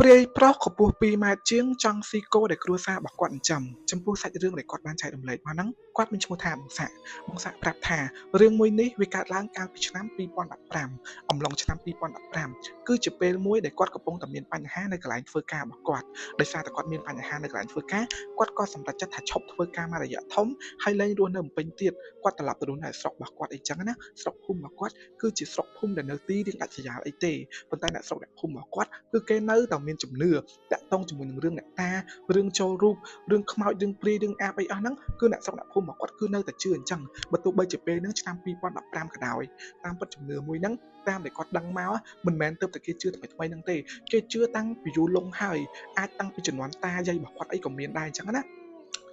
ព្រាយប្រុសកម្ពស់2ម៉ែត្រជាងចង់ស៊ីគោដែលគ្រួសាររបស់គាត់ចិញ្ចឹមចំពោះសាច់រឿងដែលគាត់បានចែករំលែកមកហ្នឹងគាត់មានឈ្មោះថាបងសាក់ប្រាប់ថារឿងមួយនេះវាកើតឡើងកាលពីឆ្នាំ2015អំឡុងឆ្នាំ2015គឺជាពេលមួយដែលគាត់កំពុងតែមានបញ្ហានៅកន្លែងធ្វើការរបស់គាត់ដោយសារតែគាត់មានបញ្ហានៅកន្លែងធ្វើការគាត់ក៏សម្រេចចិត្តថាឈប់ធ្វើការមករយៈធំហើយលែងរស់នៅភ្នំពេញទៀតគាត់ត្រឡប់ទៅរស់នៅស្រុករបស់គាត់អីចឹងណាស្រុកភូមិរបស់គាត់គឺជាស្រុកភូមិដែលនៅទីរៀងដាច់ស្រយាលអីទេប៉ុន្តែអ្នកស្រុកអ្នកភូមិរបស់គាត់គឺគេនៅតែមានជំនឿតាក់ទងជាមួយនឹងរឿងអ្នកតារឿងចូលរូបរឿងខ្មោចរឿងព្រាយរឿងអាបអីអស់ហ្នឹងគឺអ្នកស្រុកអ្នកភូមិរបស់គាត់គឺនៅតែជឿអញ្ចឹងបើទោះបីជាពេលហ្នឹងឆ្នាំ2015ក៏ដោយតាមពិតជំនឿមួយហ្នឹងតាមដែលគាត់ដឹងមកមិនមែនទៅតែគេជឿថ្មីហ្នឹងទេគេជឿតាំងពីយូរលង់ហើយអាចតាំងពីជំនាន់តាយាយរបស់គាត់អីក៏មានដែរអញ្ចឹងណា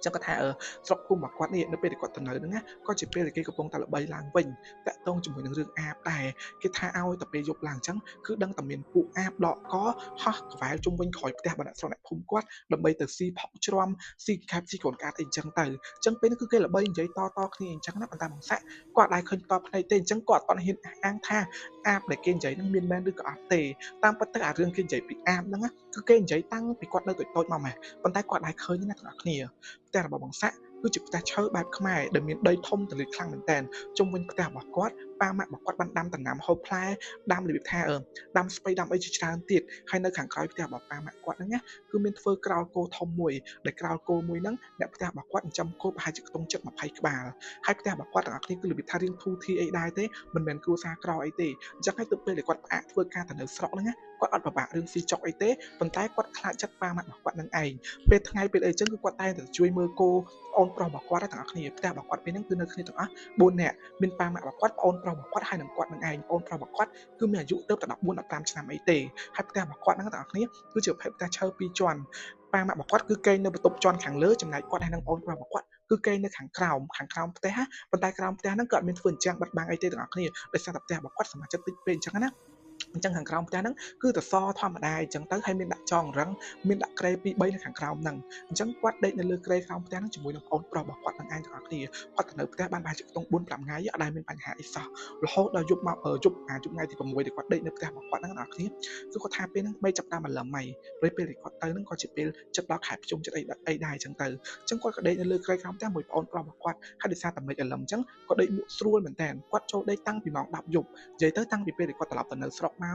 ចឹងគាត់ថាស្រុកភូមិរបស់គាត់នេះនៅពេលដែលគាត់ទៅនៅហ្នឹងណាក៏ជាពេលដែលគេកំពុងតែល្បីឡើងវិញតាក់ទងជាមួយនឹងរឿងអាបដែរគេថាឲ្យតែពេលយប់ឡើងអញ្ចឹងគឺដឹងតែមានពួកអាបដកកហោះក្បែរជុំវិញក្រោយផ្ទះរបស់អ្នកស្រុកអ្នកភូមិគាត់ដើម្បីទៅស៊ីផុកជ្រាំស៊ីកាប់ស៊ីកូនកាត់អីអញ្ចឹងទៅអញ្ចឹងពេលនេះគឺគេល្បីនិយាយតគ្នាអញ្ចឹងណាប៉ុន្តែបងសាក់គាត់ដែរឃើញតបភ្នែកទេអញ្ចឹងគាត់អត់ហ៊ានអាងថាអាបដែលគេនិយាយហ្នឹងមានមែនឬក៏អត់ទេតាមពិតទៅអារឿងគេនិយាយពីអាបហ្នឹងគឺគេនិយាយតាំងពីគាត់នៅតូចៗមកម៉េះប៉ុន្តែគាត់ដែរឃើញណាអ្នកនរគ្នាផ្ទះរបស់បងសាក់គឺជាផ្ទះឈើបែបខ្មែរដែលមានដីធំទលាខ្លាំងមែនតើជុំវិញផ្ទះរបស់គាត់ប៉ាម៉ាក់របស់គាត់បានដាំដំណាំហូបផ្លែដាំរបៀបថាដាំស្ពៃដាំអីជាច្រើនទៀតហើយនៅខាងក្រោយផ្ទះរបស់ប៉ាម៉ាក់គាត់ហ្នឹងណាគឺមានធ្វើក្រោលគោធំមួយដែលក្រោលគោមួយហ្នឹងអ្នកផ្ទះរបស់គាត់ចិញ្ចឹមគោប្រហែលជាខ្ទង់ចិត្ត20ក្បាលហើយផ្ទះរបស់គាត់ទាំងអស់គ្នាគឺរបៀបថារៀងធូធីអីដែរទេមិនមែនគ្រួសារក្រអីទេអញ្ចឹងហើយទៅពេលដែលគាត់ផ្អាកធ្វើការទៅនៅស្រុកហ្នឹងណាគាត់អត់ពិបាករឿងស៊ីចុកអីទេប៉ុន្តែគាត់ខ្លាចចិត្តប៉ាម៉ាក់របស់គាត់នឹងឯងពេលថ្ងៃពេលអីចឹងគឺគាត់តែងតែជួយមើលគោអូនប្រុសរបស់គាត់ទាំងអស់គ្នាផ្ទះរបស់គាត់ពេលហ្នឹងគឺនៅគ្នាទាំងអស់4នាក់មានប៉ាម៉ាក់របស់គាត់ប្អូនប្រុសរបស់គាត់ហើយនឹងគាត់នឹងឯងប្អូនប្រុសរបស់គាត់គឺមានអាយុទៅ14 15ឆ្នាំអីទេហើយផ្ទះរបស់គាត់ហ្នឹងទាំងអស់គ្នាគឺជាប្រភេទផ្ទះឈើ2ជាន់ប៉ាម៉ាក់របស់គាត់គឺគេងនៅបន្ទប់ជាន់ខាងលើចំណែកគាត់ហើយនឹងប្អូនប្រុសរបស់គាត់គឺគេងនៅខាងក្រោមផ្ទះប៉ុន្តែក្រោមផ្ទះហ្នឹងក៏អត់មានធ្វើអញ្ចឹងបិទបាំងអីទេទាំងអស់គ្នាដោយសារតែផ្ទះរបស់គាត់សមាជិកតិចពេកអញ្ចឹងណាអញ្ចឹងខាងក្រោមផ្ទះហ្នឹងគឺសសរធម្មតាអញ្ចឹងទៅហើយមានដាក់ចងរឹងមានដាក់ក្រែ2 3នៅខាងក្រោមហ្នឹងអញ្ចឹងគាត់ដេកនៅលើក្រែក្រោមផ្ទះហ្នឹងជាមួយនឹងប្អូនប្រុសរបស់គាត់នឹងឯងទាំងអស់គ្នាគាត់ទៅនៅផ្ទះបានប្រហែលជាខ្ទង់4 5ថ្ងៃអត់ដែលមានបញ្ហាអីសោះរហូតដល់យប់មកយប់ថ្ងៃទី6ដែលគាត់ដេកនៅផ្ទះរបស់គាត់ហ្នឹងទាំងអស់គ្នាគឺគាត់ថាពេលហ្នឹងបីចាប់តាមអាឡឹមហើយពេលដែលគាត់ទៅហ្នឹងក៏ជាពេលចិត្តដល់ខែភ្ជុំចិត្តអីដែរអញ្ចឹងទៅអញ្ចឹងគាត់ក៏ដេកនៅលើក្រែក្រោមផ្ទះមួយប្អូនប្រុសរបស់គាត់ហើយដោយសារតែមេឃអាឡឹមអញ្ចឹងគាត់ដេកលក់ស្រួលមែនតើគាត់ចូលដេកតាំងពីម៉ោង10យប់និយាយទៅតាំងពីពេលដែលគាត់ត្រឡប់ទៅនៅស្រុកម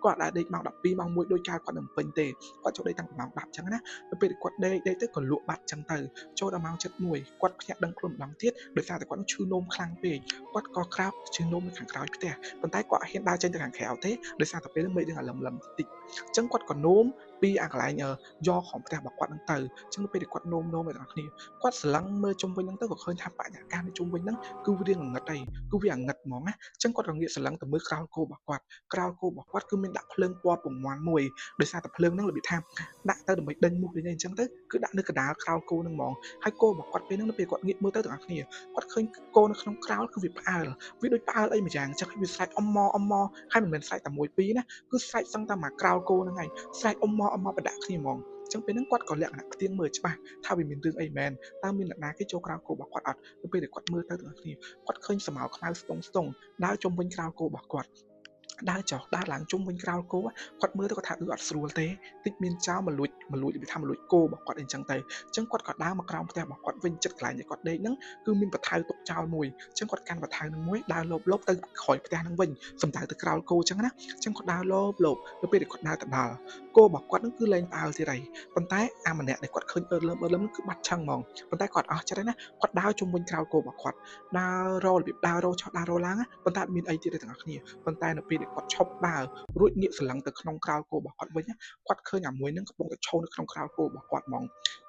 កគាត់អាចដេកម៉ោង12ម៉ោង1ដូចកាលគាត់នៅពេញទេគាត់ចូលដេកតាំងពីម៉ោង10អញ្ចឹងណាទៅពេលគាត់ដេកទៅក៏លក់បាត់អញ្ចឹងទៅចូលដល់ម៉ោង7:01គាត់ភ្ញាក់ដឹងខ្លួនម្ដងទៀតដោយសារតែគាត់ឈឺនោមខ្លាំងពេកគាត់ក៏ក្រោកឈឺនោមនៅខាងក្រោយផ្ទះប៉ុន្តែគាត់អត់ហ៊ានដើរចេញទៅខាងក្រៅទេដោយសារតែពេលហ្នឹងមេឃនឹងអាឡឹមតិចអញ្ចឹងគាត់ក៏នោមពីអាកន្លែងយកของផ្ទះរបស់គាត់ហ្នឹងទៅអញ្ចឹងពេលដែលគាត់នោមអ្នកនរគ្នាគាត់ស្រឡឹងមើលជុំវិញហ្នឹងទៅក៏ឃើញថាបរិយាកាសនៅជុំវិញហ្នឹងគឺវារៀងងឹតហើយគឺវាអាងឹតហ្មងណាអញ្ចឹងគាត់រងាកស្រឡឹងទៅមើលក្រោលគោរបស់គាត់ក្រោលគោរបស់គាត់គឺមានដាក់ភ្លើងពណ៌ពងមាន់មួយដោយសារតែភ្លើងហ្នឹងរបៀបថាដាក់ទៅដើម្បីដេញមូសដូចនេះអញ្ចឹងទៅគឺដាក់នៅកណ្ដាលក្រោលគោហ្នឹងហ្មងហើយគោរបស់គាត់ពេលហ្នឹងនៅពេលគាត់ងាកមើលទៅទាំងអស់គ្នាគាត់ឃើញគោនៅក្នុងក្រោលគឺវាផ្អើលវាដូចផ្អើលអីម្យ៉ាងអញ្ចឹងវាស្រែកអ៊ំម៉ហើយមិនមែនស្រែកតែមួយពីរណាគឺស្រែកសឹងតែមកក្រោលគោហ្នឹងឯងស្រែកអ៊ំម៉បដាក់គ្នាហ្មងចឹងពេលហ្នឹងគាត់ក៏លក្ខណៈផ្ទៀងមើលច្បាស់ថាវាមានរឿងអីមែនតើមានអ្នកណាគេចូលក្រោលគោរបស់គាត់អត់ទៅពេលដែលគាត់មើលទៅទាំងអស់គ្នាគាត់ឃើញស្រមោលខ្មៅស្ទង់ដើរជុំវិញក្រោលគោរបស់គាត់ដើរចុះដើរឡើងជុំវិញក្រោលគោគាត់មើលទៅគាត់ថាអត់ស្រួលទេតិចមានចោលមកលួចវាថាមកលួចគោរបស់គាត់អីចឹងទៅអញ្ចឹងគាត់ក៏ដើរមកក្រោមផ្ទះរបស់គាត់វិញចិត្តកន្លែងដែលគាត់ដេកហ្នឹងគឺមានបថៅទុកចោលមួយអញ្ចឹងគាត់កាន់បថៅហ្នឹងមួយដើរលបទៅក្រោយផ្ទះហ្នឹងវិញសំដៅទៅក្រោលគោអញ្ចឹងណាអញ្ចឹងគាត់ដើរលបទៅពេលដែលគាត់ដើរទៅដល់គោរបស់គាត់ហ្នឹងគឺលែងផ្អើលទៀតហើយប៉ុន្តែអាម្នាក់ដែលគាត់ឃើញអឺតលឹមគឺបាត់ឆឹងហ្មងប៉ុន្តែគាត់អស់ចិត្តហើយណាគាត់ដើរជុំវិញក្រោលគោរបស់គាត់ដើរររបៀបដើររចុះដើររឡើងប៉ុន្តែអត់មានអីទៀតទេទាំងអស់គ្នាប៉ុន្តែនៅពេលដែលគាត់ឈប់ដើររួចងាកស្រឡឹងទៅក្នុងក្រោលគោរបស់គាត់វិញគាត់ឃើញអាមួយហ្នឹងកំពុងតែឈរនៅក្នុងក្រោលគោរបស់គាត់ហ្មង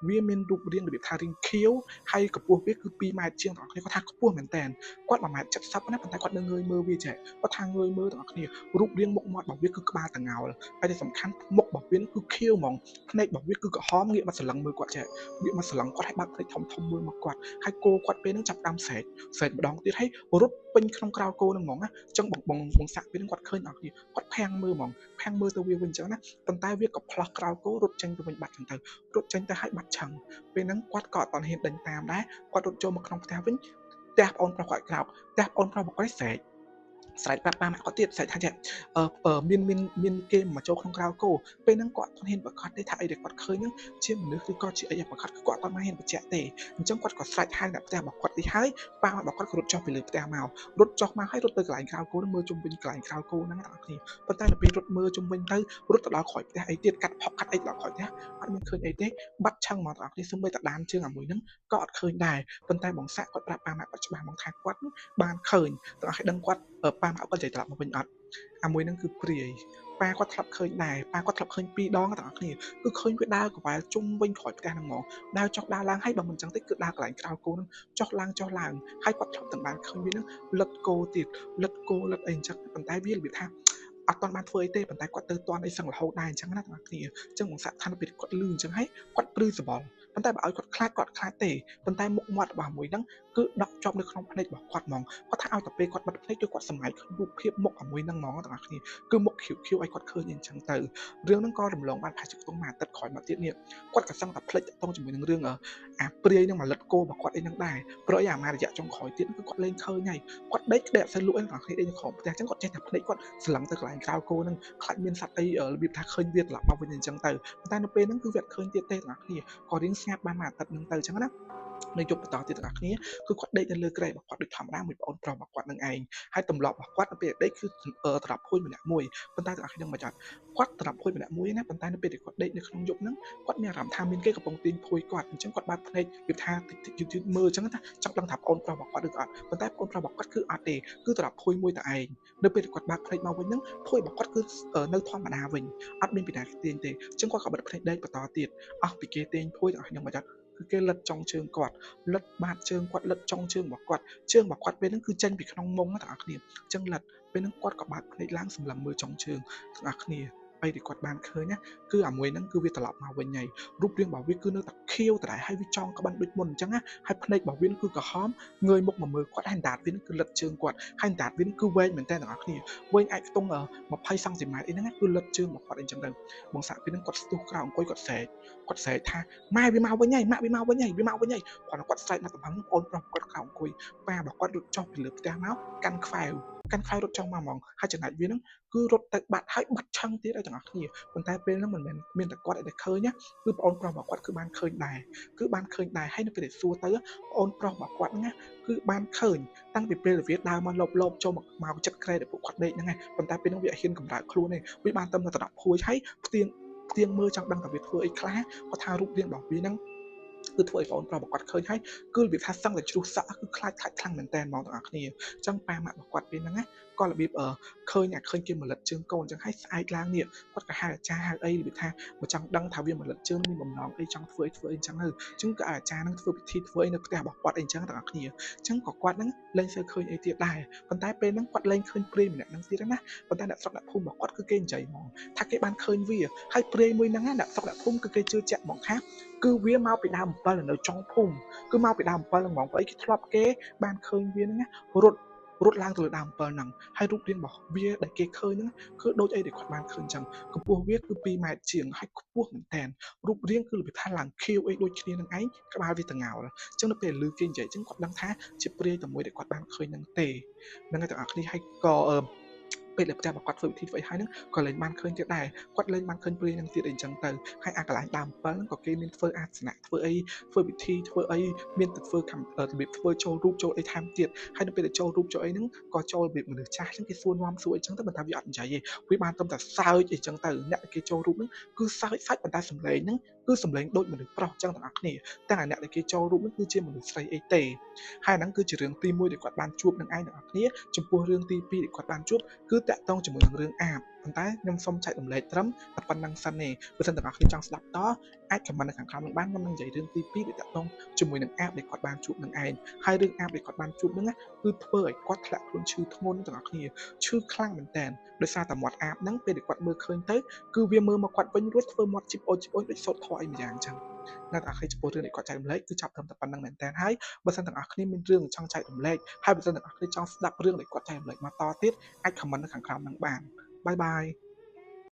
វាមានរូបរាងរបៀបថារាងខៀវហើយកម្ពស់វាគឺ2ម៉ែត្រជាងទាំងអស់គ្នាគាត់ថាខ្ពស់មែនតើគាត់1ម៉ែត្រ70ណាប៉ុន្តែគាត់នៅងើយមើលវាចេះគាត់ថាងើយមើលទាំងអស់គ្នារូបរាងមុខមាត់របស់វាគឺក្បាលតងោលហើយទីសំខាន់មុខរបស់វាគឺខៀវហ្មងភ្នែករបស់វាគឺក្រហមងាកមកស្រឡឹងមើលគាត់ចេះងាកមកស្រឡឹងគាត់ឲ្យបាក់ភ្នែកធំមើលមកគាត់ហើយគោគាត់ពេលហ្នឹងចាប់ដើមស្រែកម្ដងទៀតហើយរត់ពេញក្នុងក្រោលគោហ្នឹងហ្មងណាអញ្ចឹងបងសាក់ពេលហ្នឹងគាត់ឃើញដល់គ្នាគាត់ផាំងមើលហ្មងផាំងមើលទៅវាវិញអញ្ចឹងណាប៉ុន្តែវាក៏ផ្លោះក្រោលគោរត់ចេញទៅវិញបាត់អញ្ចឹងទៅរត់ចេញទៅឲ្យបាត់ឆឹងពេលហ្នឹងគាត់ក៏អត់ទាន់ហ៊ានដេញតាមដែរគាត់រត់ចូលមកក្នុងផ្ទះវិញផ្ទះប្អូនប្រុសគាត់ក្រោកផ្ទះប្អូនប្រុសរបស់គាត់ស្រែក ស្រែកប្រាប់ប៉ាម៉ាក់គាត់ទៀតស្រែកថាមានគេមកចូលក្នុងក្រៅគោពេលហ្នឹងគាត់អត់ហ៊ានប្រកាសទេថាអីដែលគាត់ឃើញហ្នឹងជាមនុស្សឬក៏ជាអីប្រកាសគឺគាត់អត់ហ៊ានបញ្ជាក់ទេអញ្ចឹងគាត់ក៏ស្រែកហៅអ្នកផ្ទះរបស់គាត់នេះហើយប៉ាម៉ាក់របស់គាត់ក៏រត់ចុះពីលើផ្ទះមករត់ចុះមកហើយរត់ទៅកន្លែងក្រៅគោហ្នឹងមើលជុំវិញកន្លែងក្រៅគោហ្នឹងអ្នកនរគ្នាប៉ុន្តែនៅពេលរត់មើលជុំវិញទៅរត់ទៅដល់ក្រោយផ្ទះអីទៀតកាត់ផុកកាត់អីដល់ក្រោយផ្ទះអត់មានឃើញអីទេបាត់ឆឹងមកអ្នកនរគ្នាសូម្បីតែដានជើងអាមួយហ្នឹងក៏អត់ឃើញដែរប៉ុន្តែបងសាក់គាត់ប្រាប់ប៉ាម៉ាក់គាត់ច្បាស់មកថាគាត់បានឃើញតែឲ្យដឹងគាត់ប៉ាម៉ាក់គាត់និយាយត្រឡប់មកវិញអត់អាមួយហ្នឹងគឺព្រាយប៉ាគាត់ធ្លាប់ឃើញដែរប៉ាគាត់ធ្លាប់ឃើញ2ដងទាំងអស់គ្នាគឺឃើញវាដើរក្បែរជុំវិញក្រោយផ្ទះហ្នឹងហ្មងដើរចុះដើរឡើងហើយបើមិនចឹងទេគឺដើរកន្លែងក្រៅគោហ្នឹងចុះឡើងហើយគាត់ធ្លាប់ទាំងបានឃើញវាហ្នឹងលិតគោទៀតលិតគោលិតអីអញ្ចឹងប៉ុន្តែវារបៀបថាអត់ទាន់បានធ្វើអីទេប៉ុន្តែគាត់ទៅទាន់អីសឹងរហូតដែរអញ្ចឹងណាទាំងអស់គ្នាអញ្ចឹងបងសាក់ថានៅពេលគាត់លឺអញ្ចឹងហើយគាត់ព្រឺសបល់ប៉ុន្តែបើឲ្យគាត់ខ្លាចគាត់ខ្លាចទេប៉ុន្តែមុខមាត់របស់មួយហ្នឹងគឺដក់ជាប់នៅក្នុងភ្នែករបស់គាត់ហ្មងគាត់ថាឲ្យតែពេលគាត់បិទភ្នែកគឺគាត់សម្ងាយឃើញរូបភាពមុខអាមួយហ្នឹងហ្មងទាំងអស់គ្នាគឺមុខខៀវៗឲ្យគាត់ឃើញអញ្ចឹងទៅរឿងហ្នឹងក៏រំលងបានប្រហែលជាខ្ទង់មួយអាទិត្យក្រោយមកទៀតនេះគាត់ក៏សឹងតែភ្លេចតងជាមួយនឹងរឿងអាព្រាយហ្នឹងមកលិតគោរបស់គាត់អីហ្នឹងដែរព្រោះអារយៈចុងក្រោយទៀតគឺគាត់លេងឃើញហើយគាត់ដេកក្តៅអត់សូវលក់អីទាំងអស់គ្នាដេកនៅក្រោមផ្ទះអញ្ចឹងគាត់ចេះតែភ្នែកគាត់ស្លឹងទៅកន្លែងក្រៅគោហ្នឹងខ្លាចមានសត្វអីរបៀបថាឃើញវាត្រឡប់មកវិញអញ្ចឹងទៅប៉ុន្តែនៅពេលហ្នឹងគឺវាអត់ឃើញទៀតទេទាំងអស់គ្នាក៏រៀងស្ងាត់បានមួយអាទិត្យហ្នឹងទៅអញ្ចឹងណានៅយប់បន្តទៀតទាំងអស់គ្នាគឺគាត់ដេកនៅលើគ្រែរបស់គាត់ដូចធម្មតាមួយប្អូនប្រុសរបស់គាត់នឹងឯងហើយទម្លាប់របស់គាត់នៅពេលដេកគឺត្រឡប់ភួយម្នាក់មួយប៉ុន្តែទាំងអស់គ្នាមិនអត់គាត់ត្រឡប់ភួយម្នាក់មួយណាប៉ុន្តែនៅពេលដែលគាត់ដេកនៅក្នុងយប់ហ្នឹងគាត់មានអារម្មណ៍ថាមានគេកំពុងទាញភួយគាត់អញ្ចឹងគាត់បើកភ្នែកនិយាយថាតិចយឺតមើលអញ្ចឹងណាចង់ដឹងថាប្អូនប្រុសរបស់គាត់ឬក៏អត់ប៉ុន្តែប្អូនប្រុសរបស់គាត់គឺអត់ទេគឺត្រឡប់ភួយមួយតែឯងនៅពេលគាត់បើកភ្នែកមកវិញហ្នឹងភួយរបស់គាត់គឺនៅធម្មតាវិញអត់មានពីណាទាញទេអញ្ចឹងគាត់ក៏បិទភ្នែកដេកបន្តទៀតអស់ពីគេទាញភួយទាំងអស់គ្នាមិនអត់គឺគេលិតចុងជើងគាត់លិតបាតជើងគាត់លិតចុងជើងរបស់គាត់ជើងរបស់គាត់ពេលហ្នឹងគឺចេញពីក្នុងមុងទាំងអស់គ្នាអញ្ចឹងលិតពេលហ្នឹងគាត់ក៏បើកភ្នែកឡើងសម្លឹងមើលចុងជើងទាំងអស់គ្នាពេលដែលគាត់បានឃើញណាគឺអាមួយហ្នឹងគឺវាត្រឡប់មកវិញហើយរូបរាងរបស់វាគឺនៅតែខៀវដដែលហើយវាចង់ក្បិនដូចមុនអញ្ចឹងណាហើយភ្នែករបស់វាគឺក្រហមងើយមុខមកមើលគាត់ហើយដាតវាគឺលិតជើងគាត់ហើយដាតវាគឺវែងមែនតើទាំងអស់គ្នាវែងអាចខ្ទង់20សង់ទីម៉ែត្រអីហ្នឹងគឺលិតជើងរបស់គាត់អីចឹងទៅបងសាក់ពេលហ្នឹងគាត់ស្ទុះក្រោយអង្គុយគាត់ស្រែកថាម៉ែវាមកវិញហើយម៉ាក់វាមកវិញហើយគាត់ស្រែកណាស់តំហឹងអូនប្រុសគាត់ក្រោយអង្គុយប៉ារបស់គាត់រត់ចុះពីលើផ្ទះមកកាន់ខ្វែវរត់ចុះមកហ្មងហើយចំណែកវាហ្នឹងគឺរត់ទៅបាត់ហើយបាត់ឆឹងទៀតឲ្យទាំងអស់គ្នាប៉ុន្តែពេលហ្នឹងមិនមែនមានតែគាត់ដែលឃើញណាគឺប្អូនប្រុសរបស់គាត់គឺបានឃើញដែរហើយនៅពេលដែលសួរទៅប្អូនប្រុសរបស់គាត់ហ្នឹងគឺបានឃើញតាំងពីពេលវាដើរមកលបចូលមកចិត្តក្រែដែលពួកគាត់ដេកហ្នឹងឯងប៉ុន្តែពេលហ្នឹងវាហ៊ានកម្រើកខ្លួនទេវាបានទៅត្រឡប់ភួយហើយផ្ទៀងមើលចង់ដឹងថាវាធ្វើអីខ្លះគាត់ថារូបរាងរបស់វាហ្នឹងគឺធ្វើឲ្យបងប្រុសរបស់គាត់ឃើញហើយគឺរបៀបថាសឹងតែជ្រុះសក់គឺខ្លាចខ្លាំងមែនតើហ្មងទាំងអស់គ្នាអញ្ចឹងប៉ាម៉ាក់របស់គាត់ពេលហ្នឹងណាក៏របៀបឃើញគេមលិតជើងកូនអញ្ចឹងហើយស្អែកឡើងនេះគាត់ក៏ហៅអាចារ្យហៅអីរបៀបថាមកចង់ដឹងថាវាមលិតជើងមានបំណងអីចង់ធ្វើអីអញ្ចឹងទៅអញ្ចឹងក៏អាចារ្យហ្នឹងធ្វើពិធីធ្វើអីនៅផ្ទះរបស់គាត់អីអញ្ចឹងទាំងអស់គ្នាអញ្ចឹងក៏គាត់ហ្នឹងលែងសូវឃើញអីទៀតដែរប៉ុន្តែពេលហ្នឹងគាត់លែងឃើញព្រាយម្នាក់ហ្នឹងទៀតណាប៉ុន្តែអ្នកស្រុកអ្នកភូមិរបស់គាត់គឺគេនិយាយហ្មងថាគេបានឃើញវាហើយព្រាយមួយហ្នឹងអ្នកស្រុកអ្នកភូមិគឺគេជឿជាក់ហ្មងថាគឺវាមកពីដើមអំពិលនៅចុងភូមិគឺមកពីដើមអំពិលហ្នឹងហ្មងព្រោះអីគេធ្លាប់គេបានឃើញវាហ្នឹងណារត់ឡើងទៅលើដើមអំពិលហ្នឹងហើយរូបរាងរបស់វាដែលគេឃើញហ្នឹងគឺដូចអីដែលគាត់បានឃើញចឹងកម្ពស់វាគឺ2ម៉ែត្រជាងហើយខ្ពស់មែនតើរូបរាងគឺរបៀបថាឡើងខៀវអីដូចគ្នានឹងឯងក្បាលវាតងោលអញ្ចឹងនៅពេលឮគេនិយាយចឹងគាត់ដឹងថាជាព្រាយតែមួយដែលគាត់បានឃើញហ្នឹងទេហ្នឹងហើយទាំងអស់គ្នាហើយក៏ពេលដែលផ្ទះរបស់គាត់ធ្វើពិធីធ្វើអីហើយហ្នឹងក៏លែងបានឃើញទៀតដែរគាត់លែងបានឃើញព្រាយហ្នឹងទៀតអីចឹងទៅហើយអាកន្លែងដើមអំពិលហ្នឹងក៏គេមានធ្វើអាសនៈធ្វើអីធ្វើពិធីធ្វើអីមានទៅធ្វើរបៀបធ្វើចូលរូបចូលអីថែមទៀតហើយនៅពេលដែលចូលរូបចូលអីហ្នឹងក៏ចូលរបៀបមនុស្សចាស់ចឹងគេសួរនាំសួរអីចឹងទៅមិនថាវាអត់និយាយទេវាបានត្រឹមតែសើចអីចឹងទៅអ្នកដែលគេចូលរូបហ្នឹងគឺសើចសាច់ប៉ុន្តែសំឡេងហ្នឹងគឺសំឡេងដូចមនុស្សប្រុសចឹងទាំងអស់គ្នាតែអ្នកដែលគេចូលរូបហ្នឹងគឺជាមនុស្សស្រីអីទេហើយហ្នឹងគឺជារឿងទី1ដែលគាត់បានជួបនឹងឯងទាំងអស់គ្នាចំពោះរឿងទី2ដែលគាត់បានជួបគឺតាក់ទងជាមួយនឹងរឿងអាបប៉ុន្តែខ្ញុំសូមចែករំលែកត្រឹមតែប៉ុណ្្នឹងសិនទេបើសិនទាំងអស់គ្នាចង់ស្ដាប់តអាចខមមិននៅខាងក្រោមនឹងបានខ្ញុំនឹងនិយាយរឿងទី2ដែលតាក់ទងជាមួយនឹងអាបដែលគាត់បានជួបនឹងឯងហើយរឿងអាបដែលគាត់បានជួបហ្នឹងគឺធ្វើឲ្យគាត់ធ្លាក់ខ្លួនឈឺធ្ងន់ទាំងអស់គ្នាឈឺខ្លាំងមែនតើដោយសារតែមាត់អាបហ្នឹងពេលដែលគាត់មើលឃើញទៅគឺវាមើលមកគាត់វិញរួចធ្វើមាត់ជីបអូចដូចសូត្រធေါ်អីម្យ៉ាងចឹងអ្នកទាំងអស់គ្នាចំពោះរឿងដែលគាត់ចែករំលែកគឺចាប់ត្រឹមតែប៉ុណ្្នឹងមែនតើហើយបើសិនទាំងអស់គ្នាមានរឿងចង់ចែករំលែកហើយបើសិនទាំងអស់គ្នាចង់ស្ដាប់រឿងដែលគាត់ចែករំលែកមកតទៀតអាចខមមិននៅខាងក្រោមនឹងបានបាយបាយ